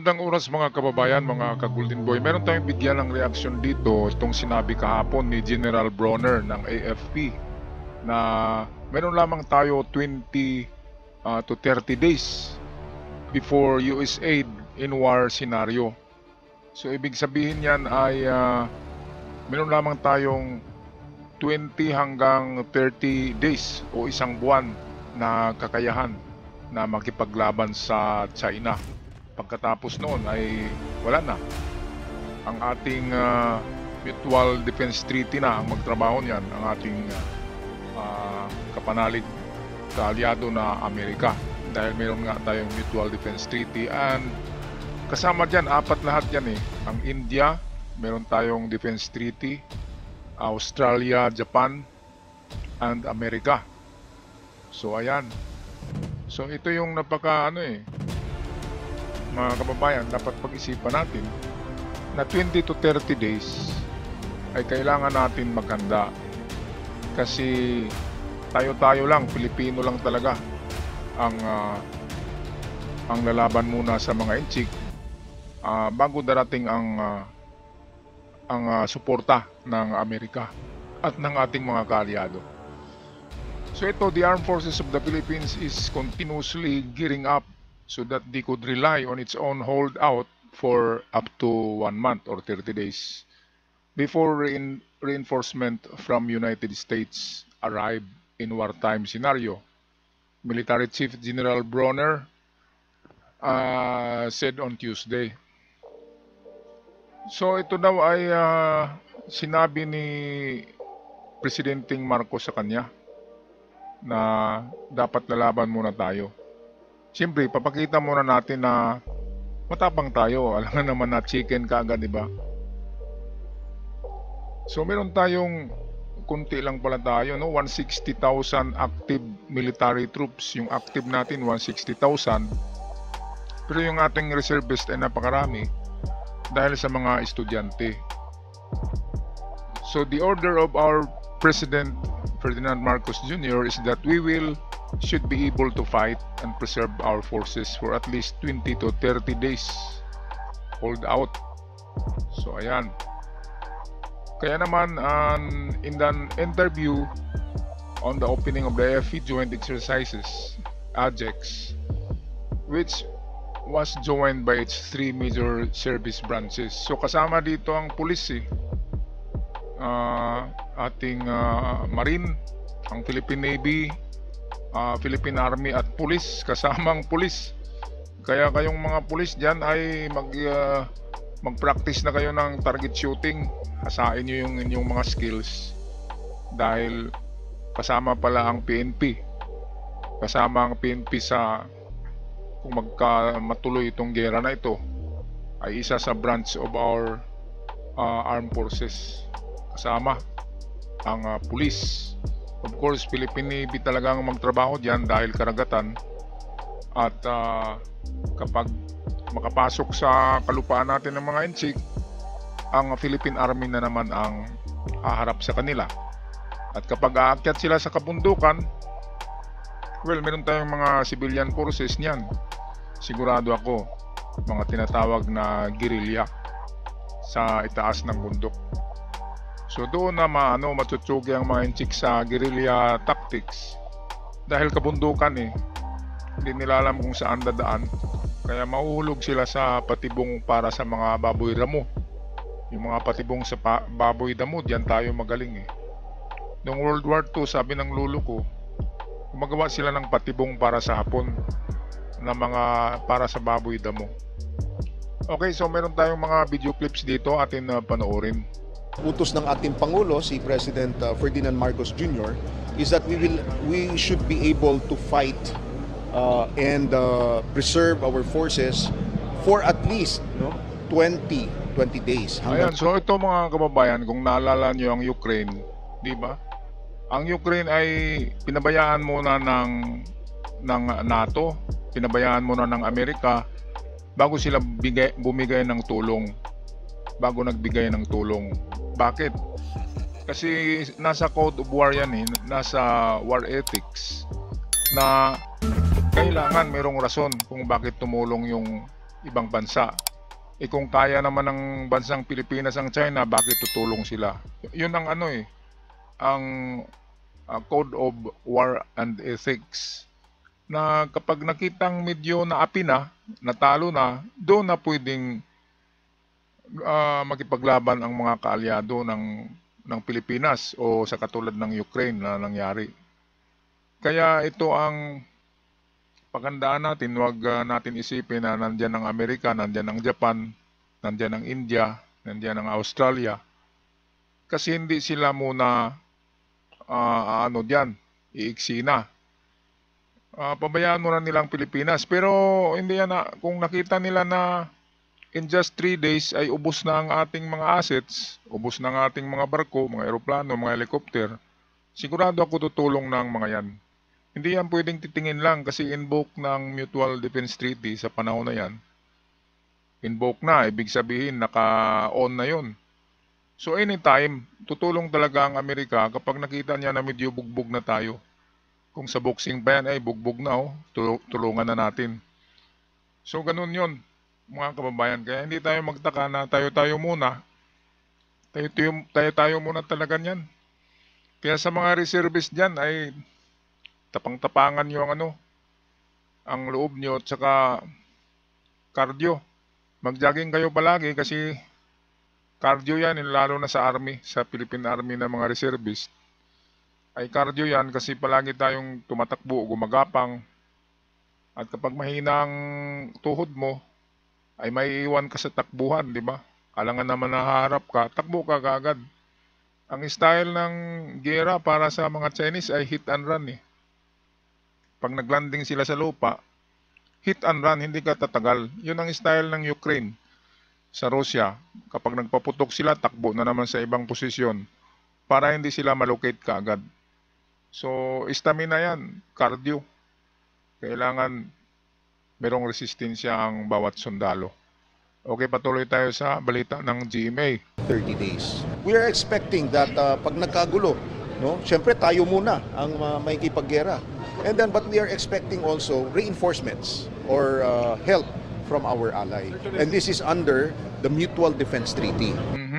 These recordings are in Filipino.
Magandang oras mga kababayan, mga ka-Golden Boy. Meron tayong bigyan ng reaksyon dito itong sinabi kahapon ni General Bronner ng AFP na meron lamang tayo 20 to 30 days before US aid in war scenario. So ibig sabihin yan ay meron lamang tayong 20 hanggang 30 days o isang buwan na kakayahan na makipaglaban sa China. Pagkatapos noon ay wala na. Ang ating Mutual Defense Treaty na ang magtrabaho niyan, ang ating kapanalig kaalyado na Amerika. Dahil meron nga tayong Mutual Defense Treaty and kasama dyan, apat lahat yan eh. Ang India, meron tayong Defense Treaty, Australia, Japan, and Amerika. So ayan. So ito yung napaka mga kababayan, dapat pag-isipan natin na 20 to 30 days ay kailangan natin maghanda kasi tayo-tayo lang, Pilipino lang talaga ang lalaban muna sa mga inchik bago darating ang suporta ng Amerika at ng ating mga kaalyado. So ito, the Armed Forces of the Philippines is continuously gearing up so that they could rely on its own holdout for up to 1 month or 30 days before reinforcement from United States arrive in wartime scenario. Military Chief General Bronner said on Tuesday. So ito daw ay sinabi ni Presidenteng Marcos sa kanya na dapat lalaban muna tayo. Siyempre, papakita muna natin na matapang tayo. Alam nga naman na chicken ka agad, di ba? So, meron tayong kunti lang pala tayo, no? 160,000 active military troops. Yung active natin, 160,000. Pero yung ating reservist ay napakarami dahil sa mga estudyante. So, the order of our President Ferdinand Marcos Jr. is that we should be able to fight and preserve our forces for at least 20 to 30 days. Hold out. So ayan. Kaya naman in an interview on the opening of the AFP Joint Exercises AJEX, which was joined by its 3 major service branches. So kasama dito ang pulis ating Marine, ang Philippine Navy, Philippine Army at Police, kasamang Police. Kaya kayong mga Police dyan ay mag-practice na kayo ng target shooting. Hasain nyo yung inyong mga skills dahil kasama pala ang PNP. Kasama ang PNP sa kung matuloy itong gera na ito ay isa sa branch of our armed forces. Kasama ang Police. Of course, Philippine Navy talagang magtrabaho dyan dahil karagatan at kapag makapasok sa kalupaan natin ng mga inchik, ang Philippine Army na naman ang haharap sa kanila. At kapag aakyat sila sa kabundukan, well, meron tayong mga civilian forces niyan. Sigurado ako, mga tinatawag na guerrilla sa itaas ng bundok. So doon na matutsugi ang mga inchik sa guerrilla tactics dahil kabundukan hindi nila alam kung saan dadaan, kaya mahuhulog sila sa patibong para sa mga baboy damo. Yung mga patibong sa baboy damo, diyan tayo magaling Noong World War II, sabi ng lolo ko, gumagawa sila ng patibong para sa Hapon na mga para sa baboy damo. Okay, so meron tayong mga video clips dito atin panoorin. Utos ng ating Pangulo, si President Ferdinand Marcos Jr., is that we should be able to fight and preserve our forces for at least 20 days. Ayan, so ito mga kababayan, kung naalala nyo ang Ukraine, di ba? Ang Ukraine ay pinabayaan muna ng NATO, pinabayaan muna ng Amerika bago sila bumigay ng tulong. Bago nagbigay ng tulong. Bakit? Kasi nasa code of war yan nasa war ethics na kailangan merong rason kung bakit tumulong yung ibang bansa. Kung kaya naman ng bansang Pilipinas ang China, bakit tutulong sila? Yun ang ano ang Code of War and Ethics, na kapag nakitang medyo naapi na, natalo na, doon na pwedeng makipaglaban ang mga kaalyado ng Pilipinas o sa katulad ng Ukraine na nangyari. Kaya ito ang paghandaan natin. Huwag natin isipin na nandyan ang Amerika, nandyan ang Japan, nandyan ang India, nandyan ang Australia. Kasi hindi sila muna iiksi na. Pabayaan mo na nilang Pilipinas. Pero hindi yan kung nakita nila na in just 3 days ay ubos na ang ating mga assets, ubos na ang ating mga barko, mga eroplano, mga helicopter, sigurado ako tutulong ng mga yan. Hindi yan pwedeng titingin lang kasi invoke ng Mutual Defense Treaty sa panahon na yan. Invoke na, ibig sabihin naka-on na yun. So anytime, tutulong talaga ang Amerika kapag nakita niya na medyo bugbog na tayo. Kung sa boxing pa yan ay bugbog na, tulungan na natin. So ganun yun, mga kababayan. Kaya hindi tayo magtaka na tayo-tayo muna. Tayo-tayo muna talaga yan. Kaya sa mga reservists dyan ay tapang-tapangan nyo ang loob nyo at saka cardio. Mag-jogging kayo palagi kasi cardio yan, lalo na sa Army, sa Philippine Army na mga reservists. Ay cardio yan kasi palagi tayong tumatakbo, gumagapang. At kapag mahina ang tuhod mo, ay maiiwan ka sa takbuhan, di ba? Alangan naman naharap ka, takbo ka kaagad. Ang style ng gera para sa mga Chinese ay hit and run eh. Pag naglanding sila sa lupa, hit and run, hindi ka tatagal. Yun ang style ng Ukraine sa Russia. Kapag nagpaputok sila, takbo na naman sa ibang posisyon para hindi sila malocate kaagad. So, stamina yan, cardio. Kailangan merong resistensya ang bawat sundalo. Okay, patuloy tayo sa balita ng GMA. 30 days. We are expecting that pag nagkagulo, no, syempre tayo muna ang may ipaggera. And then, but we are expecting also reinforcements or help from our ally. And this is under the Mutual Defense Treaty.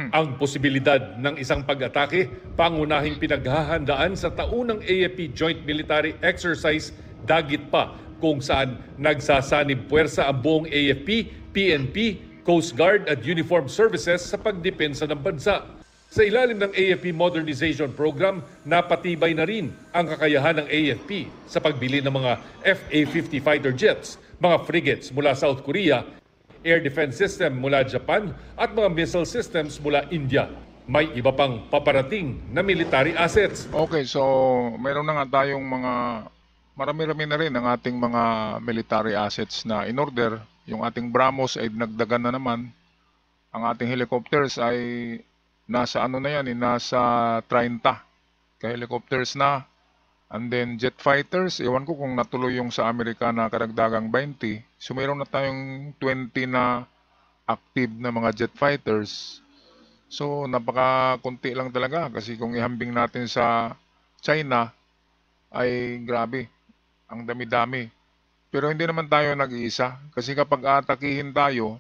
Ang posibilidad ng isang pag-atake, pangunahing pinaghahandaan sa taunang AFP Joint Military Exercise Dagit pa, kung saan nagsasanib puwersa ang buong AFP, PNP, Coast Guard at Uniformed Services sa pagdepensa ng bansa. Sa ilalim ng AFP Modernization Program, napatibay na rin ang kakayahan ng AFP sa pagbili ng mga FA-50 fighter jets, mga frigates mula South Korea, air defense system mula Japan at mga missile systems mula India. May iba pang paparating na military assets. Okay, so meron na nga tayong marami-rami na rin ang ating mga military assets na in order. Yung ating BrahMos ay nagdagan na naman. Ang ating helicopters ay nasa nasa 30 ka-helicopters na. And then jet fighters, ewan ko kung natuloy yung sa Amerika na karagdagang 20. So mayroon na tayong 20 na active na mga jet fighters. So napaka-kunti lang talaga kasi kung ihambing natin sa China ay grabe, ang dami-dami. Pero hindi naman tayo nag-iisa kasi kapag atakihin tayo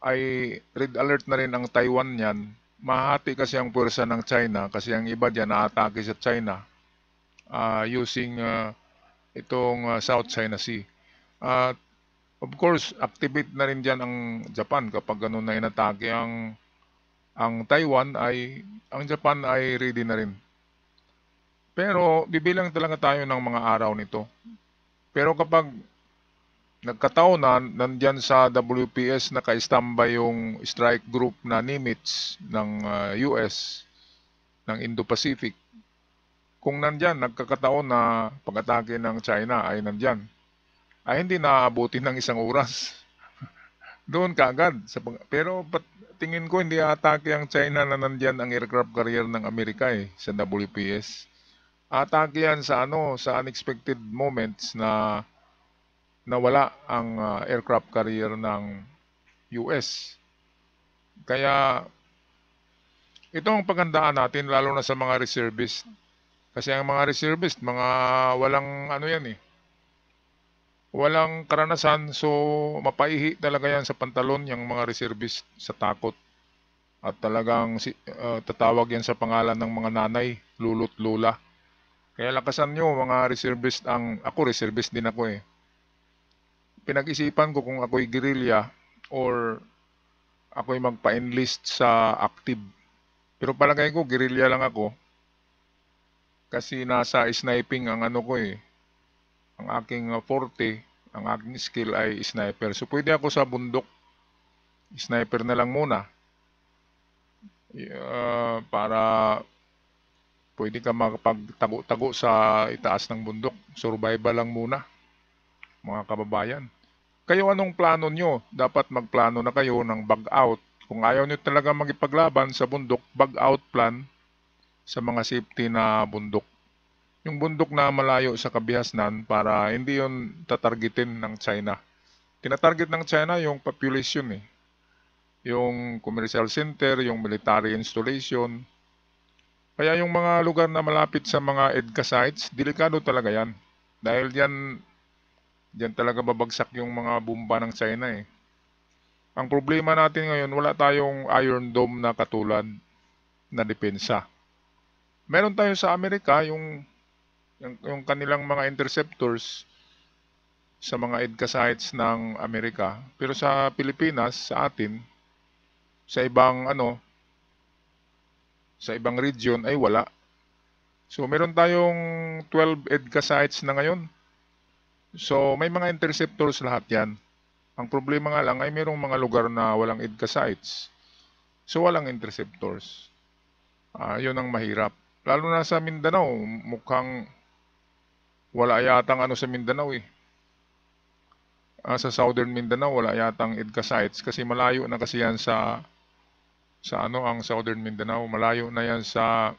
ay red alert na rin ang Taiwan niyan. Mahati kasi ang puwersa ng China kasi ang iba dyan na-atake sa China using itong South China Sea. Of course, activate na rin dyan ang Japan kapag ganun na inatake ang Taiwan, ay ang Japan ay ready na rin. Pero bibilang talaga tayo ng mga araw nito. Pero kapag nagkataon na nandyan sa WPS naka-standby yung strike group na Nimitz ng US, ng Indo-Pacific, kung nandyan, nagkakataon na pag-atake ng China ay nandyan, ay hindi naabuti ng 1 oras. Doon kaagad. Pero tingin ko hindi atake ang China na nandyan ang aircraft carrier ng Amerika sa WPS. Atake yan sa sa unexpected moments na nawala ang aircraft carrier ng US. Kaya ito ang paghandaan natin lalo na sa mga reservists. Kasi ang mga reservists, mga walang walang karanasan, so mapaihi talaga yan sa pantalon yung mga reservist sa takot. At talagang tatawag yan sa pangalan ng mga nanay, lolo't lola. Kaya lakasan nyo mga reservist ako reservist din ako eh. Pinag-isipan ko kung ako'y guerrilla or ako'y magpa-enlist sa active. Pero palagay ko guerrilla lang ako kasi nasa sniping ang ano ko eh. Ang aking forte, ang aking skill ay sniper. So pwede ako sa bundok. Sniper na lang muna. Para pwede ka makapagtago-tago sa itaas ng bundok. Survival lang muna, mga kababayan. Kayo anong plano nyo? Dapat magplano na kayo ng bag out. Kung ayaw nyo talaga magipaglaban sa bundok, bag out plan sa mga safety na bundok. Yung bundok na malayo sa kabihasnan para hindi yon tatargetin ng China. Tinatarget ng China yung population eh. Yung commercial center, yung military installation. Kaya yung mga lugar na malapit sa mga EDCA sites, delikado talaga yan. Dahil diyan talaga babagsak yung mga bomba ng China eh. Ang problema natin ngayon, wala tayong Iron Dome na katulad na depensa. Meron tayo sa Amerika yung kanilang mga interceptors sa mga EDCA sites ng Amerika. Pero sa Pilipinas, sa atin, sa ibang region ay wala. So meron tayong 12 EDCA sites na ngayon. So may mga interceptors lahat yan. Ang problema nga lang ay mayroong mga lugar na walang EDCA sites. So walang interceptors. Yun ang mahirap. Lalo na sa Mindanao, mukhang wala yatang sa Mindanao eh. Sa Southern Mindanao, wala yatang EDCA sites kasi malayo na kasi yan ang Southern Mindanao. Malayo na yan sa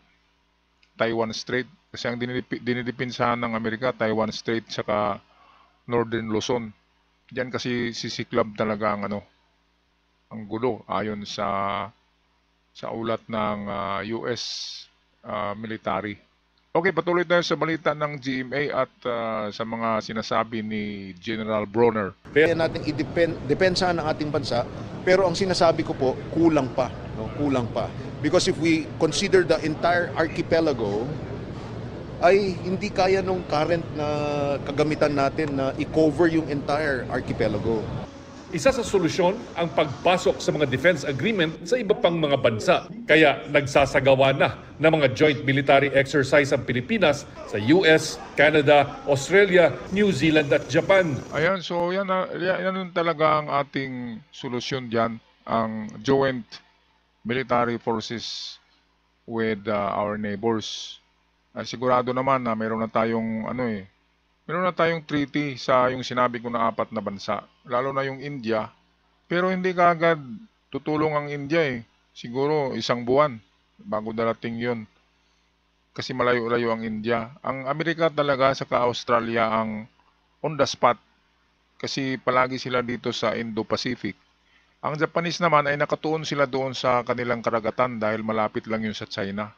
Taiwan Strait. Kasi ang dinidipinsahan ng Amerika, Taiwan Strait saka Northern Luzon. Diyan kasi sisiklab talaga ang gulo ayon sa ulat ng US military. Okay, patuloy tayo sa balita ng GMA at sa mga sinasabi ni General Bronner. Kaya natin depensahan ang ating bansa, pero ang sinasabi ko po, kulang pa. No? Kulang pa. Because if we consider the entire archipelago, ay hindi kaya nung current na kagamitan natin na i-cover yung entire archipelago. Isa sa solusyon ang pagpasok sa mga defense agreement sa iba pang mga bansa. Kaya nagsasagawa na ng mga joint military exercise ang Pilipinas sa US, Canada, Australia, New Zealand at Japan. Ayan, so yan talaga ang ating solusyon diyan, ang joint military forces with our neighbors. Sigurado naman na meron na tayong meron na tayong treaty sa yung sinabi ko na 4 na bansa, lalo na yung India. Pero hindi kaagad tutulong ang India eh. Siguro 1 buwan bago darating yun. Kasi malayo-layo ang India. Ang Amerika talaga saka Australia ang on the spot. Kasi palagi sila dito sa Indo-Pacific. Ang Japanese naman ay nakatuon sila doon sa kanilang karagatan dahil malapit lang yun sa China.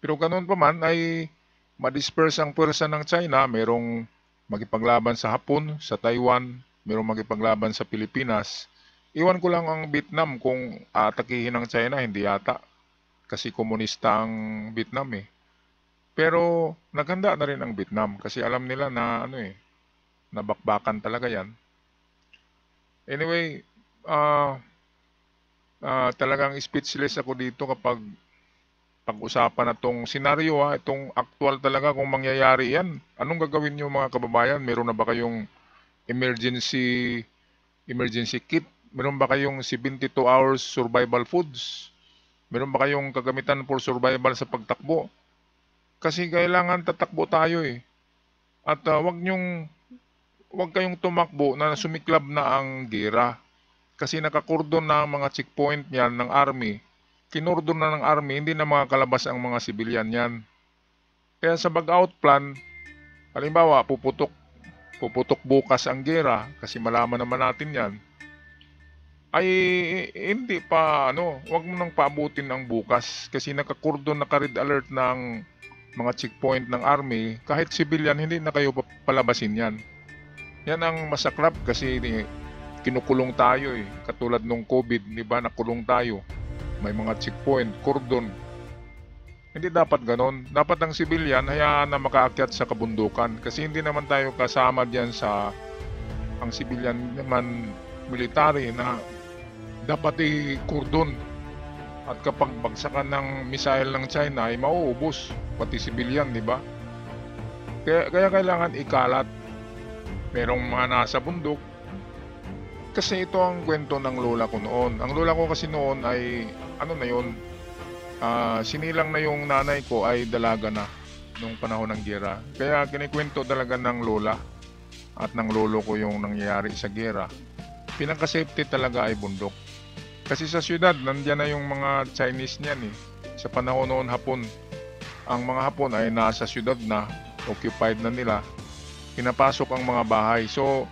Pero ganoon pa man ay ma-disperse ang pwersa ng China. Merong magipaglaban sa Hapon, sa Taiwan, merong magipaglaban sa Pilipinas. Iwan ko lang ang Vietnam kung atakihin ng China, hindi yata. Kasi komunista ang Vietnam eh. Pero naghanda na rin ang Vietnam kasi alam nila na nabakbakan talaga yan. Anyway, talagang speechless ako dito kapag pag-usapan na itong senaryo itong actual talaga kung mangyayari yan. Anong gagawin nyo mga kababayan? Meron na ba kayong emergency kit? Meron ba kayong 72 hours survival foods? Meron ba kayong kagamitan for survival sa pagtakbo? Kasi kailangan tatakbo tayo eh. At wag kayong tumakbo na sumiklab na ang gera. Kasi nakakordon na ang mga checkpoint niyan ng army. Kinordon na ng army, hindi na makakalabas ang mga sibilyan yan. Kaya sa bag-out plan, halimbawa, puputok bukas ang gera, kasi malaman naman natin yan, ay hindi pa, wag mo nang paabutin ang bukas, kasi nakakordon, naka-red alert ng mga checkpoint ng army, kahit sibilyan, hindi na kayo palabasin yan. Yan ang masaklap kasi kinukulong tayo eh. Katulad nung COVID, di ba, nakulong tayo. May mga checkpoint, cordon. Hindi dapat ganon. Dapat ang sibilyan, hayaan na makaakyat sa kabundukan. Kasi hindi naman tayo kasama diyan sa ang sibilyan naman military na dapat i-cordon. At kapag bagsakan ng missile ng China ay mauubos. Pati sibilyan, di ba? Kaya kailangan ikalat. Merong mga nasa bundok. Kasi ito ang kwento ng lola ko noon. Ang lola ko kasi noon ay, ano na yun, sinilang na yung nanay ko ay dalaga na nung panahon ng giyera. Kaya kinikwento talaga ng lola at ng lolo ko yung nangyayari sa giyera. Pinaka-safety talaga ay bundok. Kasi sa syudad, nandiyan na yung mga Chinese niyan eh. Sa panahon noon Hapon, ang mga Hapon ay nasa syudad na, occupied na nila. Pinapasok ang mga bahay. So,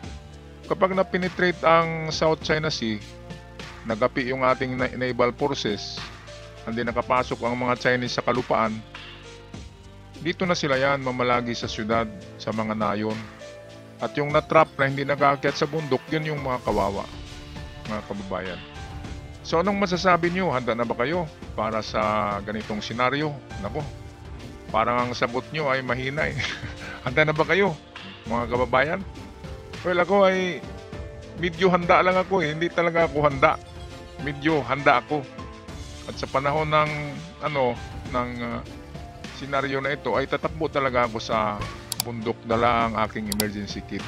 kapag na-penetrate ang South China Sea, nagapi yung ating naval forces, hindi nakapasok ang mga Chinese sa kalupaan, dito na sila yan mamalagi sa syudad, sa mga nayon. At yung na-trap na hindi nakaakyat sa bundok, yun yung mga kawawa, mga kababayan. So anong masasabi nyo? Handa na ba kayo para sa ganitong senaryo? Nako, parang ang sagot nyo ay mahina eh. Handa na ba kayo, mga kababayan? Well, ako ay medyo handa lang ako eh. Hindi talaga ako handa. Medyo handa ako. At sa panahon ng senaryo na ito ay tatakbo talaga ako sa bundok, dala ang aking emergency kit.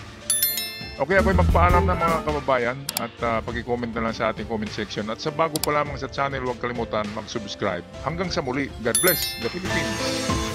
Okay, ako'y magpaalam na mga kababayan at pag-i-comment na lang sa ating comment section. At sa bago pa lamang sa channel, huwag kalimutan mag-subscribe. Hanggang sa muli, God bless the Philippines!